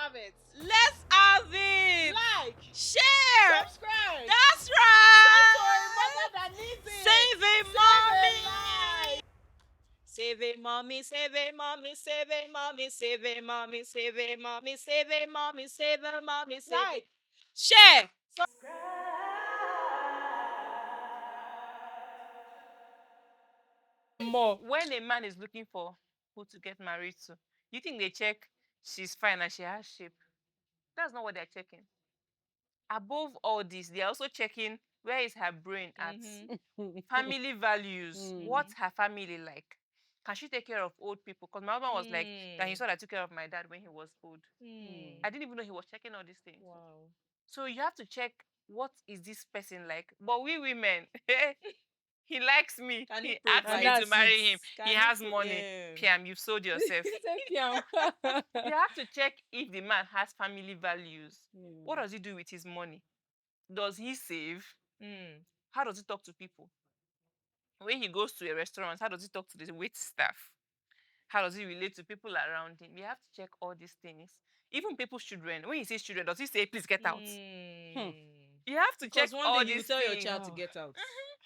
have it. Let's have it. Like, Share. subscribe. That's right. For a mother that needs it. Save a Save mommy. a life. Save a mommy, save a mommy, save a mommy, save a mommy, save a mommy, save a mommy, save a mommy, save a. Like, Share. more. When a man is looking for who to get married to, you think they check she's fine and she has shape? That's not what they're checking. Above all this, they're also checking where is her brain at, family values, what's her family like? Can she take care of old people? Because my husband was like that he saw that I took care of my dad when he was old. I didn't even know he was checking all these things. Wow. So you have to check what is this person like. But we women, he likes me. Can He he asked provide? me to That's marry it. him. Can He he has pro- money. yeah. Piam, you've sold yourself. Take Piam. You have to check if the man has family values. What does he do with his money? Does he save? How does he talk to people? When he goes to a restaurant, how does he talk to the wait staff? How does he relate to people around him? You have to check all these things. Even people's children. When he says children, does he say, please get out? You have to Because check one all day you these tell your things. child to get out.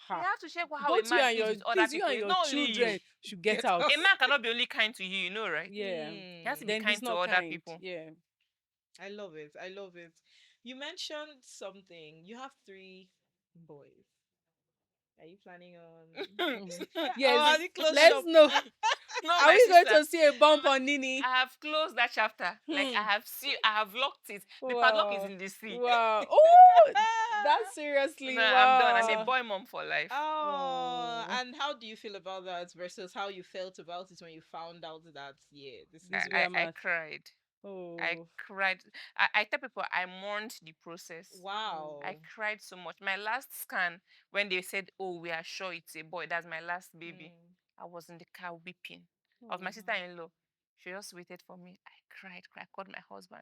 You have to check how Both a you man and is your with other please, you people. and It's your not only children you. should get out. A man cannot be only kind to you, you know, right? Yeah. He has to be Then kind he's to not other kind. people. Yeah. I love it. I love it. You mentioned something. You have 3 boys. Are you planning on? Yes. Close Let's shop. know. No, Are my we going sister. to see a bump on Nini? I have closed that chapter. Like I have locked it. The padlock is in the sea. Wow. Oh, that's seriously No, wow. I'm done. I'm a boy mom for life. Oh, and how do you feel about that versus how you felt about it when you found out that this is This where I'm I at. cried. Oh. I cried. I tell people I mourned the process. wow. I cried so much. My last scan, when they said, "Oh, we are sure it's a boy," that's my last baby. I was in the car weeping. I was my sister-in-law. She just waited for me. I cried. I called my husband.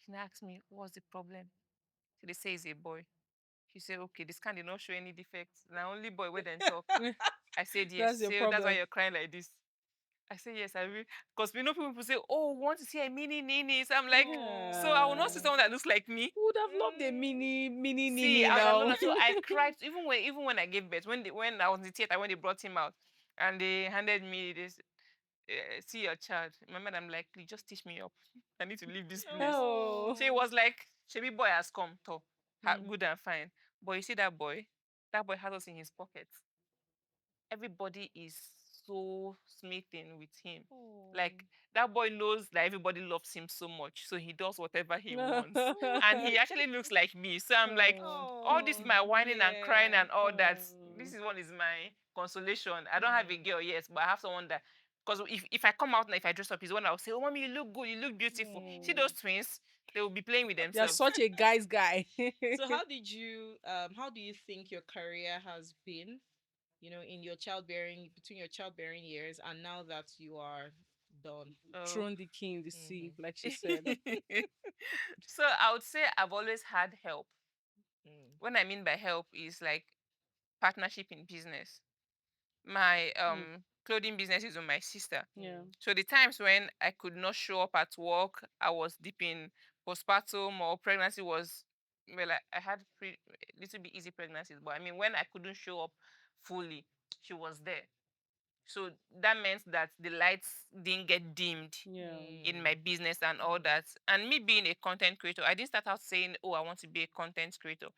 She asked me, "What's the problem?" So they say it's a boy. She said, "Okay, the scan did not show any defects. Now only boy wait and talk." I said yes. That's your She said, "That's why problem. you're crying like this." I say yes, I will. Because we know people say, "Oh, we want to see a mini nini." So I'm like, so I will not see someone that looks like me. Who would have loved a mini See, Nini I now? was so I cried even when I gave birth. When I was in the theater, when they brought him out, and they handed me this, see your child. My man, I'm like, "Please just teach me up. I need to leave this place." Oh. So it was like, Shebi boy has come, to, good and fine. But you see that boy has us in his pocket. Everybody is so smitten with him. Like that boy knows that everybody loves him so much, so he does whatever he wants, and he actually looks like me. So I'm like, all this my whining and crying and all that. This is one is my consolation. I don't have a girl yet, but I have someone that. Because if I come out now, if I dress up, he's one I'll say, "Oh, mommy, you look good, you look beautiful." See those twins? They will be playing with You're themselves. such a guy's guy. So how do you think your career has been, in your between your childbearing years and now that you are done? Thrown the key in the sea, like she said. So I would say I've always had help. What I mean by help is like partnership in business. My clothing business is with my sister. Yeah. So the times when I could not show up at work, I was deep in postpartum or pregnancy was I had little bit easy pregnancies, but I mean when I couldn't show up fully, she was there. So that meant that the lights didn't get dimmed in my business and all that. And me being a content creator, I didn't start out saying, "Oh, I want to be a content creator."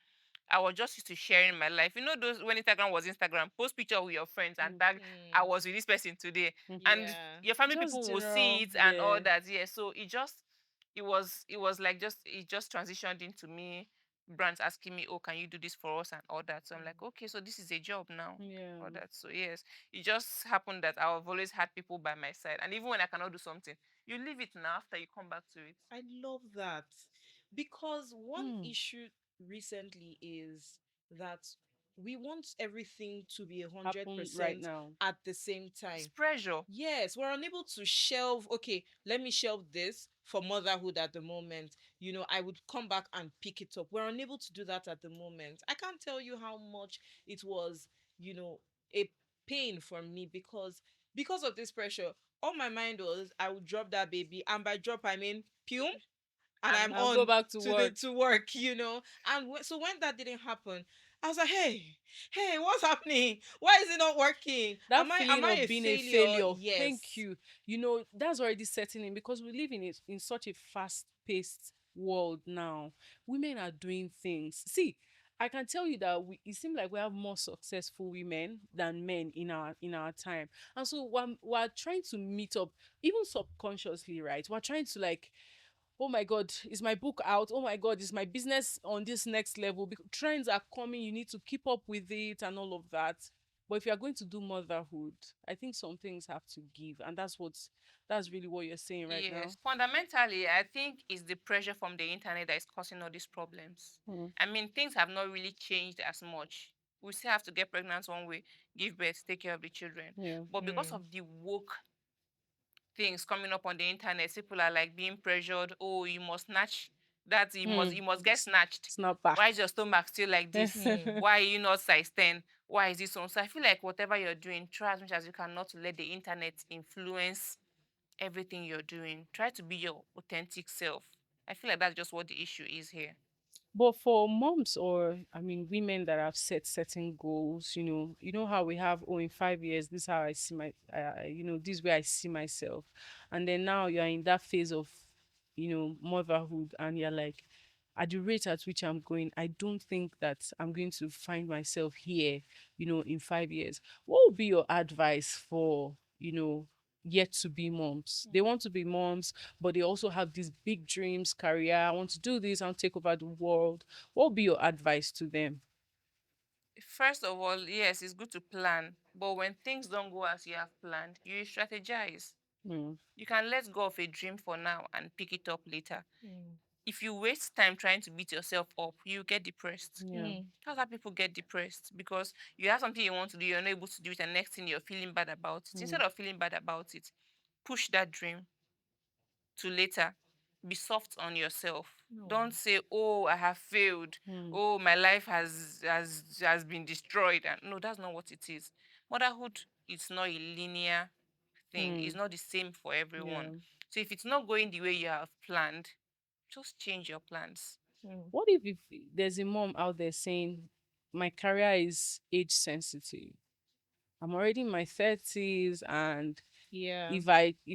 I was just used to sharing my life. You know, those when Instagram was Instagram, post picture with your friends and tag, "I was with this person today," and your family Just people will general, see it and all yeah. that. Yeah. So it was like it just transitioned into me. Brands asking me, "Oh, can you do this for us?" and all that. So I'm like, okay, so this is a job now. Yeah. All that. So yes, it just happened that I've always had people by my side, and even when I cannot do something, you leave it now after you come back to it. I love that, because one issue recently is that we want everything to be Happen 100% right now. at the same time. It's pressure. Yes, we're unable to shelve. Okay, let me shelve this for motherhood at the moment. I would come back and pick it up. We're unable to do that at the moment. I can't tell you how much it was, a pain for me, because of this pressure. all my mind was I would drop that baby, and by drop I mean pew, and And I'm I'll go on back to to the work. to work, And so when that didn't happen, I was like, hey, what's happening? Why is it not working? That Am feeling I of a being a failure? failure, thank Yes. you. That's already setting in because we live in such a fast-paced world now. Women are doing things. See, I can tell you that it seems like we have more successful women than men in our time. And so we're trying to meet up, even subconsciously, right? We're trying to, like, oh my god, is my book out? Oh my god, is my business on this next level? Because trends are coming, you need to keep up with it and all of that. But if you are going to do motherhood, I think some things have to give, and that's really what you're saying right now. yes, fundamentally, I think it's the pressure from the internet that is causing all these problems. Mm. I mean, things have not really changed as much. We still have to get pregnant one way, give birth, take care of the children. Yeah. But because Mm. of the woke things coming up on the internet, people are like being pressured. Oh, you must snatch that. You must Mm. you must get snatched. Snap back. Why is your stomach still like this? Mm. Why are you not size 10? Why is this on? So I feel like whatever you're doing, try as much as you can not to let the internet influence everything you're doing. Try to be your authentic self. I feel like that's just what the issue is here. But for moms, or I mean women that have set certain goals, you know how we have, oh, in 5 years, this is how I see this is where I see myself, and then now you're in that phase of, motherhood, and you're like, at the rate at which I'm going, I don't think that I'm going to find myself here, in 5 years. What would be your advice for, yet to be moms? They want to be moms, but they also have these big dreams, career. I want to do this, I want to take over the world. What would be your advice to them? First of all, yes, it's good to plan, but when things don't go as you have planned, you strategize. Mm, You can let go of a dream for now and pick it up later. Mm. If you waste time trying to beat yourself up, you get depressed. yeah. Mm. That's how people get depressed, because you have something you want to do, you're not able to do it, and next thing you're feeling bad about it. Mm, Instead of feeling bad about it, push that dream to later. Be soft on yourself. No. Don't say, "Oh, I have failed. mm, Oh, my life has been destroyed." And no, that's not what it is. Motherhood is not a linear thing. It's mm, not the same for yeah. everyone. So if it's not going the way you have planned, just change your plans. Mm. What if there's a mom out there saying, my career is age sensitive? I'm already in my 30s, and Yeah. if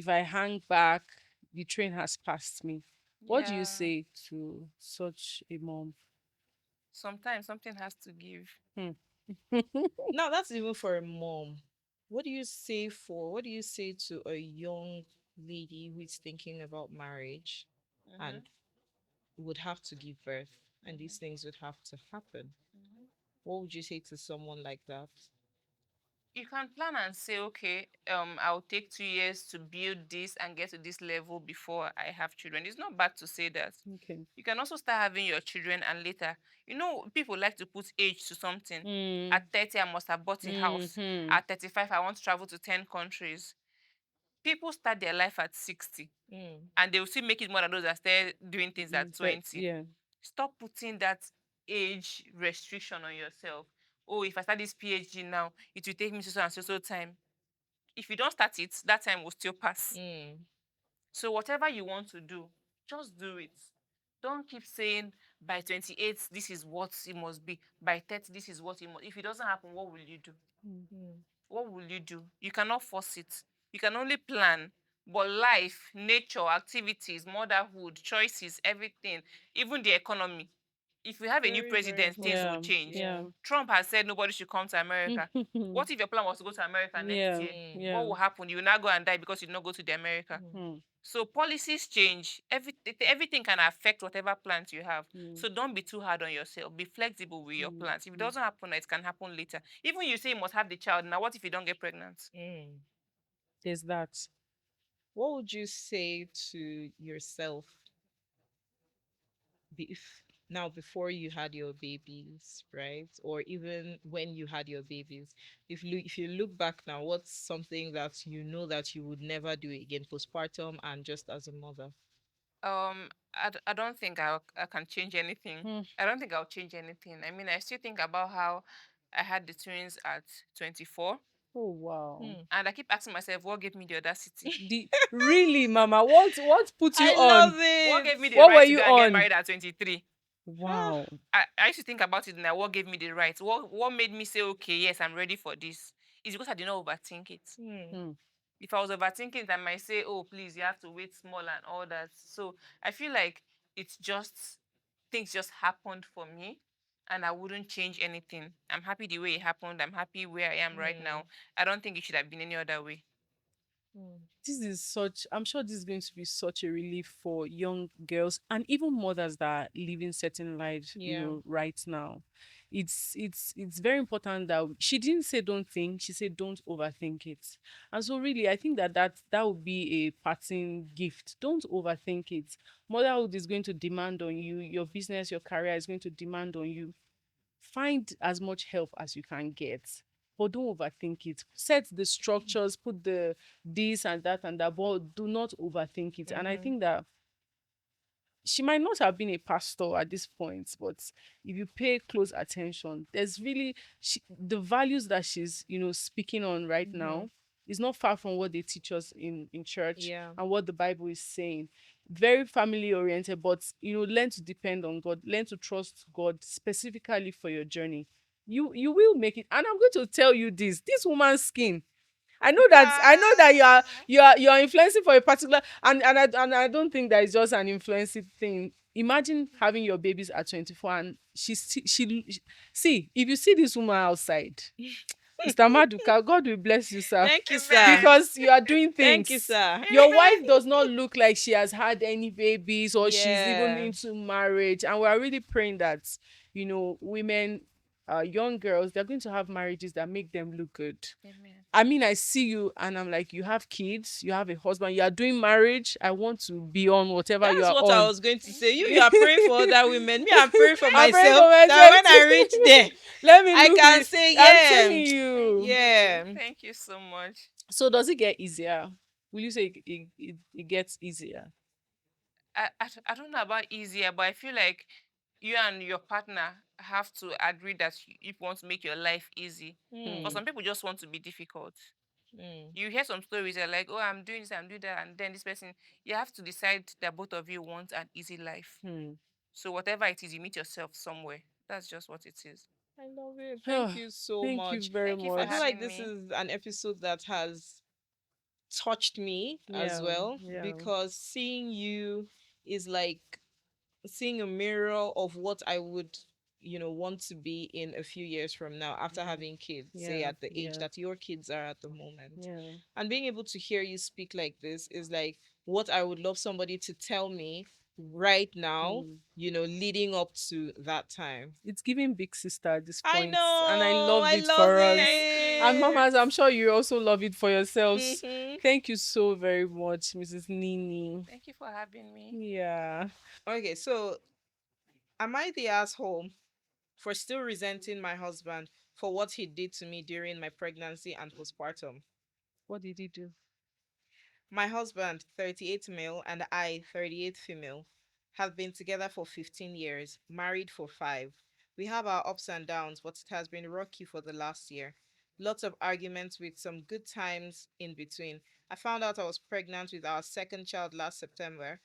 I hang back, the train has passed me. What do you Yeah. say to such a mom? Sometimes something has to give. Hmm. Now that's even for a mom. What do you say to a young lady who is thinking about marriage Mm-hmm. and would have to give birth and Mm-hmm. these things would have to happen? Mm-hmm. What would you say to someone like that? You can plan and say, okay, I'll take 2 years to build this and get to this level before I have children. It's not bad to say that. Okay. You can also start having your children and later, people like to put age to something. Mm, At 30, I must have bought a house. mm-hmm. At 35, I want to travel to 10 countries. People start their life at 60 Mm. and they will still make it more than those that start doing things at 20. Yeah. Stop putting that age restriction on yourself. Oh, if I start this PhD now, it will take me so and so time. If you don't start it, that time will still pass. Mm. So whatever you want to do, just do it. Don't keep saying by 28 this is what it must be. By 30 this is what it must. If it doesn't happen, what will you do? Mm, Mm. What will you do? You cannot force it. You can only plan. But life, nature, activities, motherhood, choices, everything, even the economy. If we have a new Very, very president, things will yeah. important. change. Yeah. Yeah. Trump has said nobody should come to America. What if your plan was to go to America next Yeah. year? Mm. What Yeah. will happen? You will not go and die because you did not go to the America. Mm. Mm, So policies change. Everything can affect whatever plans you have. mm, So don't be too hard on yourself. Be flexible with your mm, plans. If it mm. doesn't happen, it can happen later. Even you say you must have the child. Now, what if you don't get pregnant? Mm. There's that. What would you say to yourself now before you had your babies, right? Or even when you had your babies? If you look back now, what's something that you know that you would never do again, postpartum and just as a mother? I don't think I can change anything. Mm, I don't think I'll change anything. I mean, I still think about how I had the twins at 24. Oh wow. Hmm. And I keep asking myself, what gave me the audacity? The really, Mama, what put you I on? love What it. gave me the What were right to you go and get on? married at 23? Ah. Wow. I used to think about it now. What gave me the right? What made me say, okay, yes, I'm ready for this? Is because I did not overthink it. Hmm. Hmm. If I was overthinking it, I might say, oh, please, you have to wait small and all that. So I feel like it's just things just happened for me and I wouldn't change anything. I'm happy the way it happened. I'm happy where I am right Hmm. now. I don't think it should have been any other way. Hmm. This is such, I'm sure this is going to be such a relief for young girls and even mothers that are living certain lives, Yeah. right now. It's very important that she didn't say don't think, she said don't overthink it. And so really I think that would be a parting gift. Don't overthink it. Motherhood is going to demand on you, your business, your career is going to demand on you. Find as much help as you can get, but don't overthink it. Set the structures, put the this and that, but do not overthink it. And I Mm-hmm. think that she might not have been a pastor at this point, but if you pay close attention, there's really the values that she's speaking on right Mm-hmm. now is not far from what they teach us in church Yeah. and what the Bible is saying. Very family oriented, but learn to depend on God, learn to trust God specifically for your journey. You will make it. And I'm going to tell you this woman's skin. I know that you are influencing for a particular, and I don't think that is just an influencing thing. Imagine having your babies at 24 and see, if you see this woman outside, Mr. Maduka, God will bless you, sir, Thank you, sir. Amen. because you are doing Thank you, things. sir. Your wife does not look like she has had any babies or she's even Yeah. into marriage, and we are really praying that women, young girls, they're going to have marriages that make them look good. Amen. I mean, I see you and I'm like, you have kids, you have a husband, you are doing marriage. I want to be on whatever you That's are what I on. was going to say. You, Thank you are praying for other women. Me, I'm praying for I'm praying myself. for That myself when I reach too. there, Let me I look can good. say, I'm telling yeah, you. yeah. Thank you so much. So does it get easier? Will you say it gets easier? I don't know about easier, but I feel like you and your partner have to agree that if you want to make your life easy. Because Hmm. Hmm. some people just want to be difficult. Hmm. You hear some stories that are like, oh, I'm doing this, I'm doing that, and then this person, you have to decide that both of you want an easy life. Hmm. So whatever it is, you meet yourself somewhere. That's just what it is. I love it. Thank Oh, you so thank you much. very Thank you for I feel much. like having this me. is an episode that has touched me as Yeah, well, yeah. because seeing you is like seeing a mirror of what I would, want to be in a few years from now after Yeah, having kids, say yeah, at the age yeah, that your kids are at the moment. yeah. And being able to hear you speak like this is like what I would love somebody to tell me right now, Hmm. leading up to that time. It's giving big sister at this I point, and I know, loved I it love for us. Thank And you. it. mamas, I'm sure you also love it for yourselves. Hmm. Thank you so very much, Mrs. Nini. Thank you for having me. Yeah. Okay, so am I the asshole for still resenting my husband for what he did to me during my pregnancy and postpartum? What did he do? My husband, 38 male, and I, 38 female, have been together for 15 years, married for 5. We have our ups and downs, but it has been rocky for the last year. Lots of arguments with some good times in between. I found out I was pregnant with our second child last September,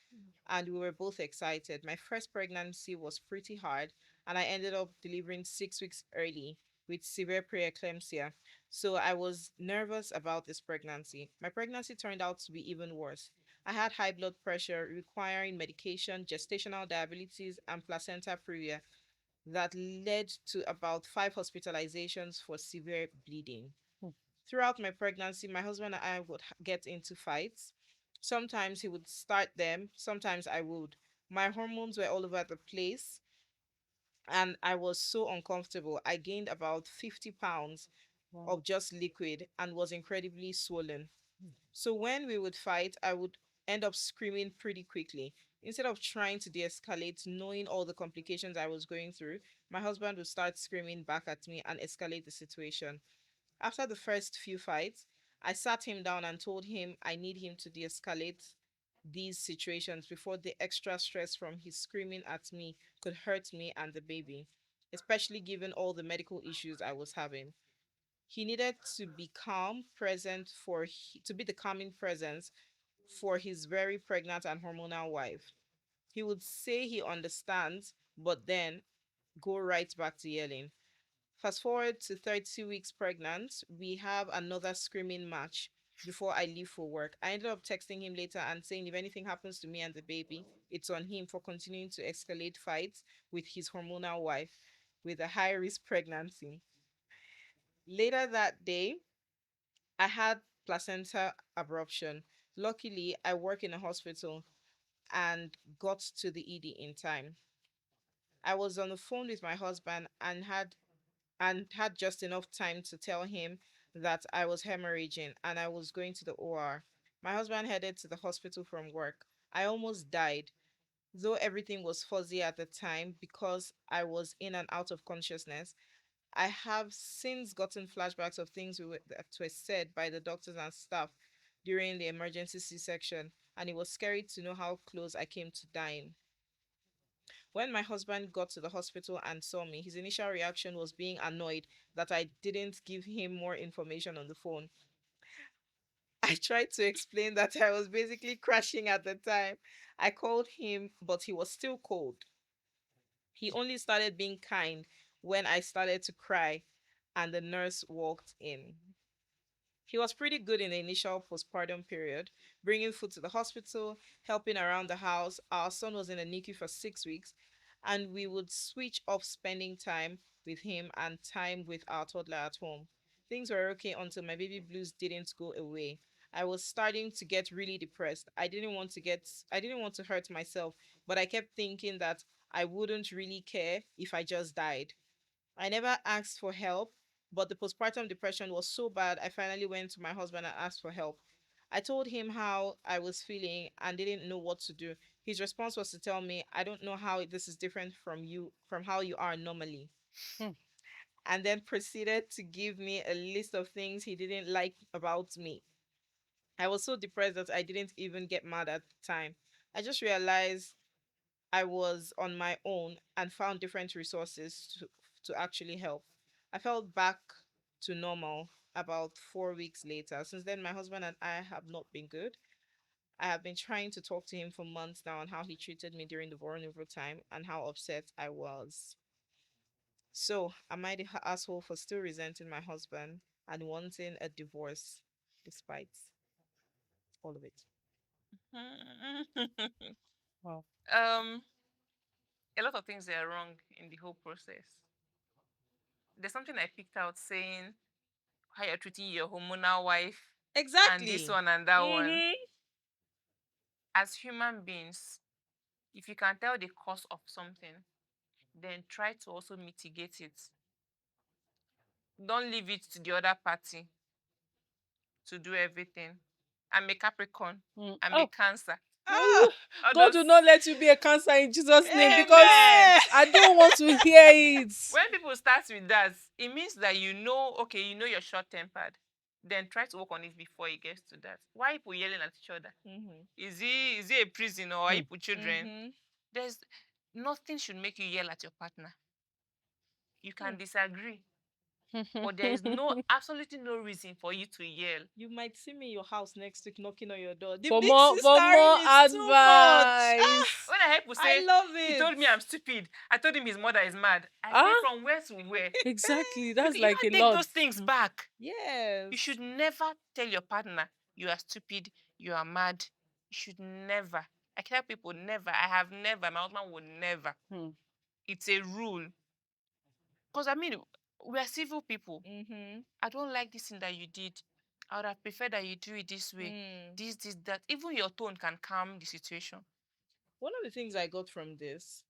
and we were both excited. My first pregnancy was pretty hard, and I ended up delivering 6 weeks early with severe preeclampsia. So I was nervous about this pregnancy. My pregnancy turned out to be even worse. I had high blood pressure requiring medication, gestational diabetes, and placenta previa that led to about 5 hospitalizations for severe bleeding. Hmm. Throughout my pregnancy, my husband and I would get into fights. Sometimes he would start them, sometimes I would. My hormones were all over the place, and I was so uncomfortable. I gained about 50 pounds Wow. of just liquid and was incredibly swollen. So when we would fight, I would end up screaming pretty quickly. Instead of trying to de escalate, knowing all the complications I was going through, my husband would start screaming back at me and escalate the situation. After the first few fights, I sat him down and told him I need him to de escalate these situations before the extra stress from his screaming at me could hurt me and the baby, especially given all the medical issues I was having. He needed to be calm, present to be the calming presence for his very pregnant and hormonal wife. He would say he understands, but then go right back to yelling. Fast forward to 30 weeks pregnant, we have another screaming match before I leave for work. I ended up texting him later and saying if anything happens to me and the baby, it's on him for continuing to escalate fights with his hormonal wife with a high risk pregnancy. Later that day, I had placenta abruption. Luckily, I work in a hospital and got to the ED in time. I was on the phone with my husband and had just enough time to tell him that I was hemorrhaging and I was going to the OR. My husband headed to the hospital from work. I almost died, though everything was fuzzy at the time because I was in and out of consciousness. I have since gotten flashbacks of things that were said by the doctors and staff during the emergency C section, and it was scary to know how close I came to dying. When my husband got to the hospital and saw me, his initial reaction was being annoyed that I didn't give him more information on the phone. I tried to explain that I was basically crashing at the time. I called him, but he was still cold. He only started being kind when I started to cry and the nurse walked in. He was pretty good in the initial postpartum period, bringing food to the hospital, helping around the house. Our son was in the NICU for 6 weeks, and we would switch off spending time with him and time with our toddler at home. Things were okay until my baby blues didn't go away. I was starting to get really depressed. I didn't want to hurt myself, but I kept thinking that I wouldn't really care if I just died. I never asked for help, but the postpartum depression was so bad, I finally went to my husband and asked for help. I told him how I was feeling and didn't know what to do. His response was to tell me, I don't know how this is different from how you are normally. Hmm. And then proceeded to give me a list of things he didn't like about me. I was so depressed that I didn't even get mad at the time. I just realized I was on my own and found different resources to actually help. I felt back to normal about 4 weeks later. Since then, my husband and I have not been good. I have been trying to talk to him for months now on how he treated me during the vulnerable time and how upset I was. So, am I the asshole for still resenting my husband and wanting a divorce despite all of it? Wow. um, a lot of things are wrong in the whole process. There's something I picked out saying how you're treating your hormonal wife and this Exactly. one and that one. Mm-hmm. As human beings, if you can tell the cause of something, then try to also mitigate it. Don't leave it to the other party to do everything. I'm a Capricorn. Mm. I'm a Oh, Cancer. Ah, All God those will not let you be a cancer in Jesus' name because amen. amen. I don't want to hear it. When people start with that, it means that okay, you're short tempered. Then try to work on it before it gets to that. Why are people yelling at each other? Mm-hmm. Is it a prison or are Hmm. you children? Mm-hmm. There's nothing should make you yell at your partner. You Hmm. can disagree, but there is absolutely no reason for you to yell. You might see me in your house next week knocking on your door. The for big more for sister more in is too much. Ah, advice. When I hear people I say, love he it. told me I'm stupid, I told him his mother is mad, I say, Ah, from where to where? exactly. That's Because you like a can't take lot. those things back. You Yes. should never tell your partner you are stupid, you are mad. You should never. I tell people never. I have never. My husband would never. Hmm. It's a rule. Because I mean, we are civil people. Mm-hmm. I don't like this thing that you did. I would have preferred that you do it this way. Mm. This, that. Even your tone can calm the situation. One of the things I got from this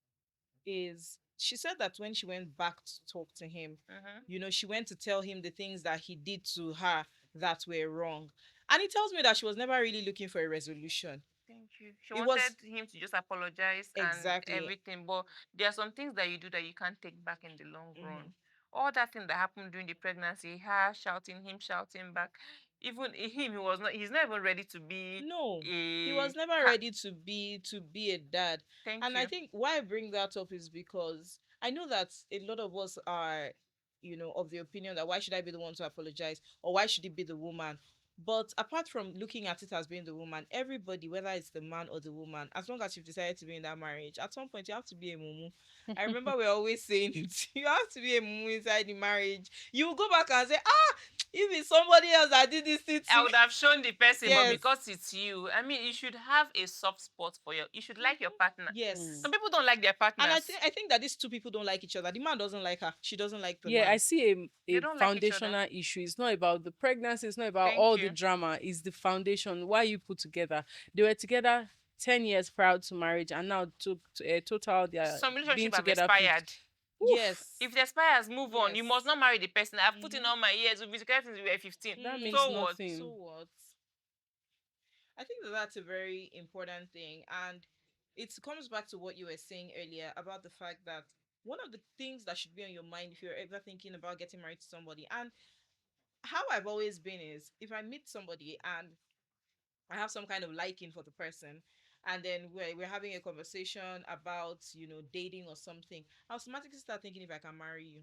is she said that when she went back to talk to him, Mm-hmm. she went to tell him the things that he did to her that were wrong. And it tells me that she was never really looking for a resolution. Thank you. She It wanted was him to just apologize and exactly. everything, but there are some things that you do that you can't take back in the long Mm-hmm. run. All that thing that happened during the pregnancy, her shouting, him shouting back, even him, he's not even ready to be No, he a was never ready to be a dad. Thank And I you. think why I bring that up is because I know that a lot of us are of the opinion that why should I be the one to apologize, or why should it be the woman? But apart from looking at it as being the woman, everybody, whether it's the man or the woman, as long as you've decided to be in that marriage, at some point you have to be a mumu. I remember we're always saying it. You have to be a mumu inside the marriage. You will go back and say, if it's somebody else that did this thing I to would have shown the person, but yes, because it's you, I mean, you should have a soft spot for you should like your partner. yes. Some people don't like their And partners. I think that these two people don't like each other. The man doesn't like her. She doesn't like the Yeah, I man. see They a don't like each other. foundational issue. It's not about the pregnancy, it's not about Thank all the you. drama. It's the foundation. Why you put together. They were together 10 years prior to marriage, and now to a total they are Some being relationship have together 50. expired. Yes. If it expires, move on. You Yes. must not marry the person. I've put in Mhm. all my years. We've been together since we were 15. That means So what? nothing. So what? I think that that's a very important thing. And it comes back to what you were saying earlier about the fact that one of the things that should be on your mind if you're ever thinking about getting married to somebody, and how I've always been is, if I meet somebody and I have some kind of liking for the person, and then we're having a conversation about, dating or something, I automatically start thinking if I can marry you.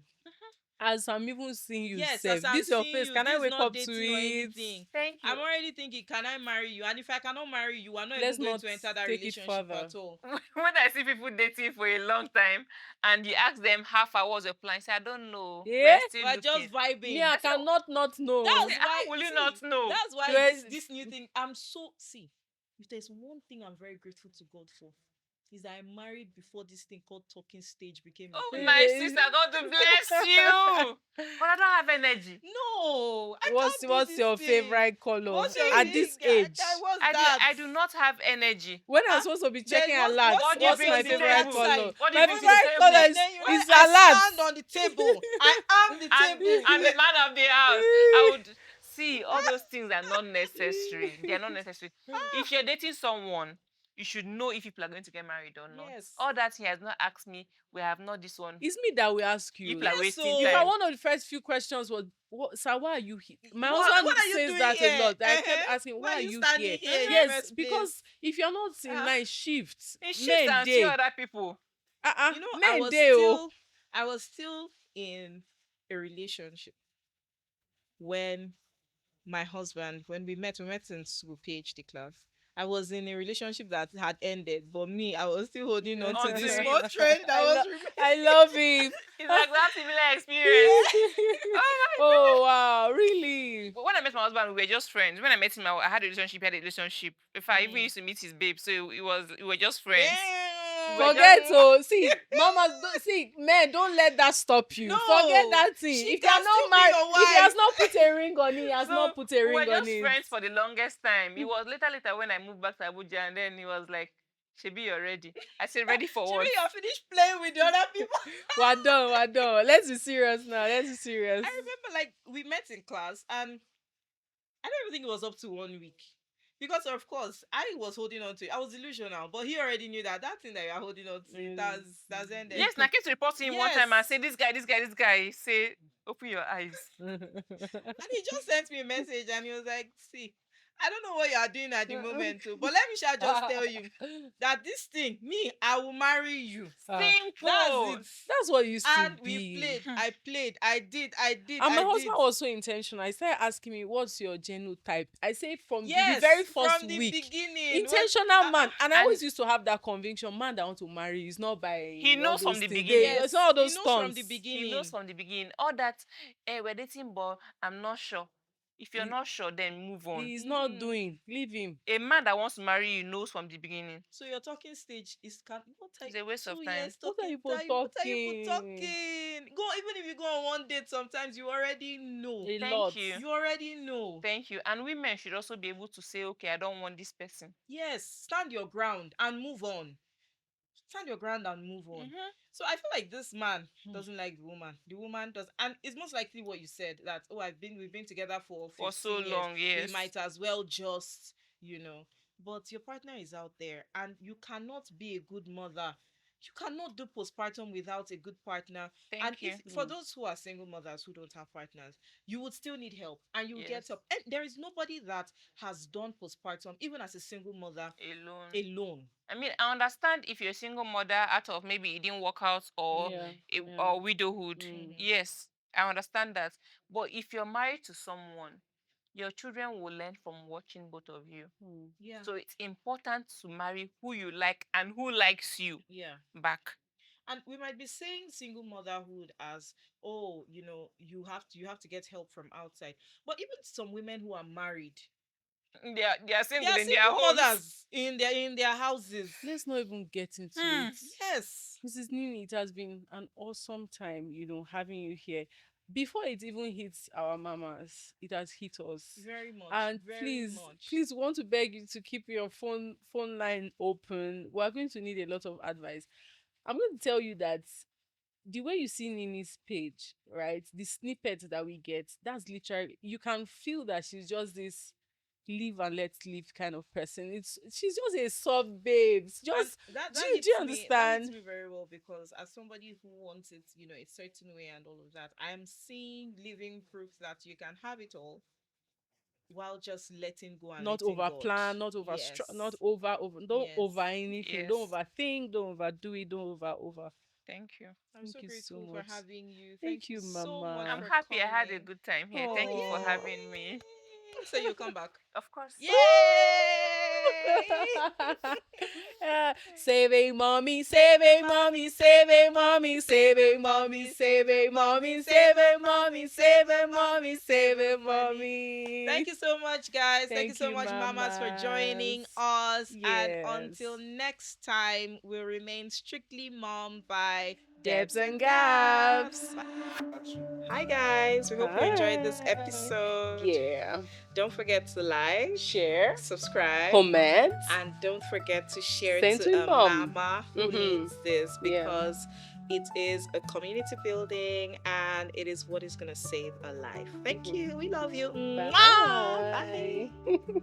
As I'm even seeing you, Yes, Seth, as I'm this your seeing face. you, Can I this is wake not up to dating or it? anything. Thank you. I'm already thinking, can I marry you? And if I cannot marry you, I'm not Let's even going not to enter that take it relationship further. at all. When I see people dating for a long time and you ask them how far was your plan, I say, I don't know. Yeah? We're still We're looking. just vibing. Me, I cannot not know. That's Say, why. how will you See, not know? that's why Well, this new thing. I'm so see. If there's one thing I'm very grateful to God for, is that I married before this thing called talking stage became a Oh, thing. my sister, God to bless you. But I don't have energy. No, I What's can't do what's this your thing. favorite color What's your at thing? this age? What's I that? do not have energy. When I'm supposed to be checking Then alerts, what do you what's bring my to the favorite table? color? What do you My bring to the favorite table? color Then you know is I alerts. stand on the table. I am the And table. I'm the man of the house. I would see all those things are not necessary. They are not necessary. If you're dating someone, you should know if people are going to get married or not. Yes. All that he has not asked me. We have not this one. It's me that will ask you. People are Yes, wasting so- In fact, time. one of the first few questions was, Sir, why are you here? My What husband are you says doing that here? a lot. I kept Uh-huh. asking, why are you standing here? here in the Yes, first because if you're not in Ah. night shifts, It shifts men and see day. other people. I Men day. Oh. was still in a relationship when my husband, when we met in school PhD class. I was in a relationship that had ended, but me, I was still holding on to Onto this it. small trend that was I love it. It's like that similar experience. Oh wow, really? But when I met my husband, we were just friends. When I met him, I had a relationship. He had a relationship. In fact, I even used to meet his babe, so we were just friends. Damn. Forget to see, mamas. See, men, don't let that stop you. No, Forget that thing. she If can you're not still be married, your if he has wife. not put a ring on it, he has So not put a we were ring on just it. friends for the longest time. It was later when I moved back to Abuja, and then he was like, "Shebi, you're ready." I said, "Ready for She what?" mean you're finished playing with the other people. We're done. We're done. Let's be serious now. Let's be serious. I remember, like, we met in class, and I don't even think it was up to 1 week. Because of course I was holding on to it. I was delusional, but he already knew that holding on to it, that's ended. Yes, and I came to report to him one time and Yes. say, "This guy." Say, "Open your eyes." And he just sent me a message and he was like, see, I don't know what you are doing at the moment, too, but let me just tell you that this thing, me, I will marry you. Simple. That's it. That's what it used And to we be. played, I did. And my husband was so intentional. He started asking me, "What's your genotype?" I say from the very first from the week. beginning. Intentional man, and I and- always used to have that conviction. Man that want to marry is not by He all knows from those the things. beginning. It's not all those he knows stunts. from the beginning. He knows from the beginning. All that, we're dating, but I'm not sure. If you're not sure, then move on. He's not doing. Leave him. A man that wants to marry you knows from the beginning. So your talking stage is It's a waste of 2 time. years What are talking. you people What are you talking? talking? Go, even if you go on one date, sometimes you already know. A Thank lot. you. You already know. Thank you. And women should also be able to say, okay, I don't want this person. Yes, stand your ground and move on. Stand your ground and move on. So I feel like this man doesn't like the woman. The woman does, and it's most likely what you said, that we've been together for 15 so years. long, yes. We might as well just, but your partner is out there, and you cannot be a good mother. You cannot do postpartum without a good partner. Thank you. For those who are single mothers who don't have partners, you would still need help, and you get Yes. help. And there is nobody that has done postpartum, even as a single mother, alone. I mean, I understand if you're a single mother out of maybe it didn't work out or Yeah, or widowhood. Mm. Yes. I understand that. But if you're married to someone, your children will learn from watching both of you. Yeah. So it's important to marry who you like and who likes you Yeah. back. And we might be saying single motherhood as, oh, you have to get help from outside. But even some women who are married, They are they single are in their single homes. mothers in their houses. Let's not even get into Hmm. it. Yes. Mrs. Nini, it has been an awesome time, having you here. Before it even hits our mamas, it has hit us. Very much. And Very please, much. please, we want to beg you to keep your phone line open. We are going to need a lot of advice. I'm going to tell you that the way you see Nini's page, right? The snippets that we get, that's literally, you can feel that she's just this live and let live kind of person. She's just a soft babe. And Just that do that you, do you hits me that hits understand? me very well, because as somebody who wants it, a certain way and all of that, I'm seeing living proof that you can have it all while just letting go and Not letting over God. plan, not over not Yes. over, don't Yes. over anything, don't Yes. overthink, don't overdo it, don't over. Thank you. I'm so Thank you so grateful for much. having you. Thank Thank you you, so much I'm Mama. for happy I had a coming. good time here. Thank you for Oh. having me. So you'll come back. Of course. Yay! Saving mommy, Saving saving mommy, mommy, saving saving mommy, mommy, saving saving mommy, mommy, saving saving mommy, mommy, saving saving mommy, mommy, saving saving mommy, mommy, saving saving mommy. mommy. Thank you so much, guys. Thank you Thank so you, much, mamas, for joining mamas. us. And until Yes. next time, we'll remain strictly mom by Debs Debs and and Gabs. Gabs. Hi, guys. We hope you enjoyed this Hi. episode. Yeah. Don't forget to like, Share, subscribe, comment, and don't forget to share send to to your a mom. mama who Mm-hmm. needs this, Yeah. because it is a community building and it is what is going to save a life. Thank Mm-hmm. you. We love you. Bye Mwah! bye. Bye.